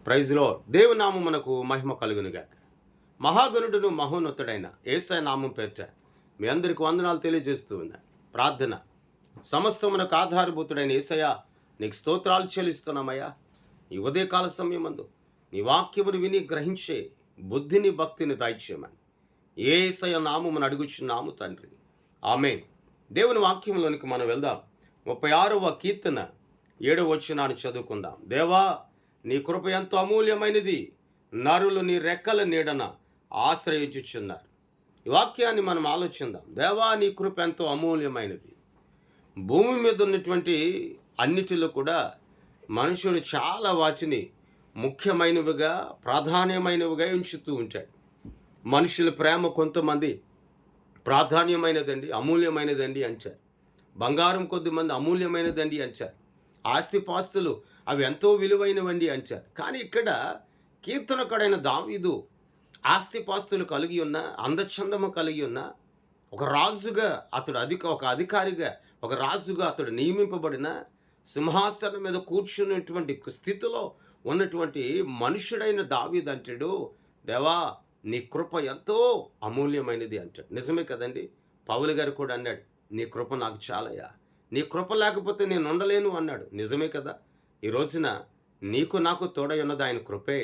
ప్రైజ్లో దేవుని నామమునకు మహిమ కలుగునుగాక. మహాగణుడును మహోన్నతుడైన యేసయ్య నామం పేరిట మీ అందరికి వందనాలు తెలియజేస్తూ ఉన్నా. ప్రార్థన. సమస్తమునకు ఆధారభూతుడైన యేసయ్య నీకు స్తోత్రాలు చెల్లిస్తున్నామయ్యా. ఈ ఉదయకాల సమయమందు నీ వాక్యమును విని గ్రహించే బుద్ధిని భక్తిని దయచేయమని యేసయ్య నామమును అడుగుచున్నాము తండ్రి. ఆమేన్. దేవుని వాక్యంలోనికి మనం వెళ్దాం. 36వ కీర్తన 7వ వచనాన్ని చదువుకుందాం. దేవా, నీ కృప ఎంతో అమూల్యమైనది, నరులు నీ రెక్కల నీడన ఆశ్రయించుచున్నారు. ఈ వాక్యాన్ని మనం ఆలోచిద్దాం. దేవా, నీ కృప ఎంతో అమూల్యమైనది. భూమి మీద ఉన్నటువంటి అన్నిటిలో కూడా మనుషుడు చాలా వాటిని ముఖ్యమైనవిగా ప్రాధాన్యమైనవిగా ఉంచుతూ ఉంటాడు. మనుషుల ప్రేమ కొంతమంది ప్రాధాన్యమైనదండి, అమూల్యమైనదండి అంటారు. బంగారం కొద్దిమంది అమూల్యమైనదండి అంటారు. ఆస్తిపాస్తులు అవి ఎంతో విలువైనవండి అంటారు. కానీ ఇక్కడ కీర్తనకుడైన దావీదు ఆస్తిపాస్తులు కలిగి ఉన్న, అందచందము కలిగి ఉన్న ఒక రాజుగా అతడు ఒక అధికారిగా, ఒక రాజుగా అతడు నియమింపబడిన సింహాసనం మీద కూర్చున్నటువంటి స్థితిలో ఉన్నటువంటి మనుషుడైన దావీదు అంటాడు, దేవా, నీ కృప ఎంతో అమూల్యమైనది అంటాడు. నిజమే కదండి. పౌలు గారు కూడా అన్నాడు, నీ కృప నాకు చాలయ్యా, నీ కృప లేకపోతే నేను ఉండలేను అన్నాడు. నిజమే కదా. ఈ రోజున నీకు నాకు తోడై ఉన్నది ఆయన కృపే.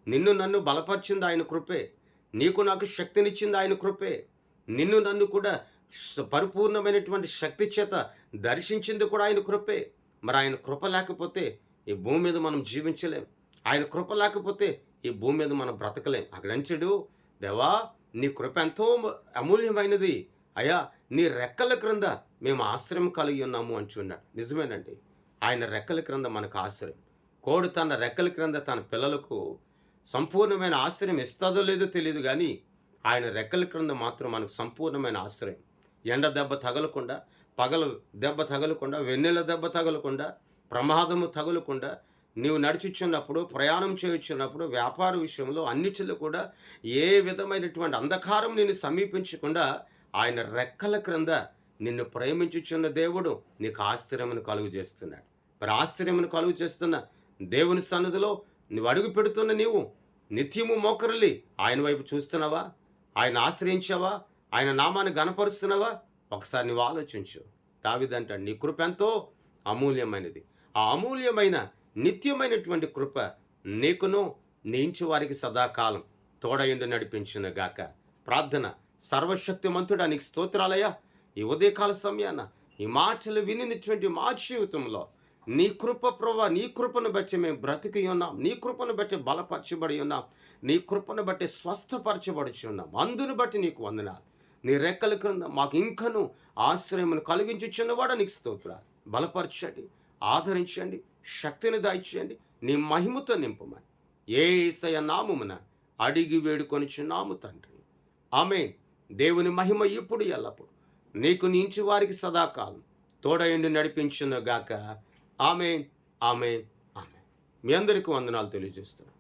నిన్ను నన్ను బలపరిచింది ఆయన కృపే. నీకు నాకు శక్తినిచ్చింది ఆయన కృపే. నిన్ను నన్ను కూడా పరిపూర్ణమైనటువంటి శక్తి చేత దర్శించింది కూడా ఆయన కృపే. మరి ఆయన కృప లేకపోతే ఈ భూమి మీద మనం జీవించలేం. ఆయన కృప లేకపోతే ఈ భూమి మీద మనం బ్రతకలేం. అక్కడ అంటాడు, దేవా, నీ కృప ఎంతో అమూల్యమైనది అయ్యా, నీ రెక్కల క్రింద మేము ఆశ్రయం కలిగి ఉన్నాము అంటున్నాడు. నిజమేనండి. ఆయన రెక్కల క్రింద మనకు ఆశ్రయం. కోడి తన రెక్కల క్రింద తన పిల్లలకు సంపూర్ణమైన ఆశ్రయం ఇస్తుందో లేదో తెలియదు, కానీ ఆయన రెక్కల క్రింద మాత్రం మనకు సంపూర్ణమైన ఆశ్రయం. ఎండ దెబ్బ తగలకుండా, పగలు దెబ్బ తగలకుండా, వెన్నెల దెబ్బ తగలకుండా, ప్రమాదము తగలకుండా నీవు నడుచుచున్నప్పుడు, ప్రయాణం చేయుచున్నప్పుడు, వ్యాపార విషయంలో అన్నిటిలో కూడా ఏ విధమైనటువంటి అంధకారం నిన్ను సమీపించకుండా ఆయన రెక్కల క్రింద నిన్ను ప్రేమించుచున్న దేవుడు నీకు ఆశ్చర్యమును కలుగు చేస్తున్నాడు. మరి ఆశ్చర్యమును కలుగు చేస్తున్న దేవుని సన్నిధిలో నువ్వు అడుగు పెడుతున్న నీవు నిత్యము మోకరిల్లి ఆయన వైపు చూస్తున్నావా? ఆయన ఆశ్రయించావా? ఆయన నామాన్ని గణపరుస్తున్నావా? ఒకసారి నువ్వు ఆలోచించు. దావీదంటాడు, నీ కృప ఎంతో అమూల్యమైనది. ఆ అమూల్యమైన నిత్యమైనటువంటి కృప నీకును నీ ఇంటి వారికి సదాకాలం తోడయుండి నడిపించిన గాక. ప్రార్థన. సర్వశక్తిమంతుడా, నీకు స్తోత్రాలయ్యా. ఈ ఉదయకాల సమయాన ఈ మాటలు వినినటువంటి మా జీవితంలో నీ కృప ప్రభా, నీ కృపను బట్టి మేము బ్రతికి ఉన్నాం. నీ కృపను బట్టి బలపరచబడి ఉన్నాం. నీ కృపను బట్టి స్వస్థపరచబడుచు ఉన్నాం. అందును బట్టి నీకు వందనాలు. నీ రెక్కల క్రింద మాకు ఇంకను ఆశ్రయమును కలిగించుచున్నవాడు నీకు స్తోత్రాలు. బలపరచండి, ఆదరించండి, శక్తిని దాయిచేయండి, నీ మహిమతో నింపమని యేసయ్య నామమున అడిగి వేడుకొనిచున్నాము తండ్రి. ఆమేన్. దేవుని మహిమ ఇప్పుడు ఎల్లప్పుడు నీకు నించి వారికి సదాకాలం తోడయుండి నడిపించును గాక. ఆమేన్, ఆమేన్, ఆమేన్. మీ అందరికీ వందనాలు తెలియజేస్తున్నాను.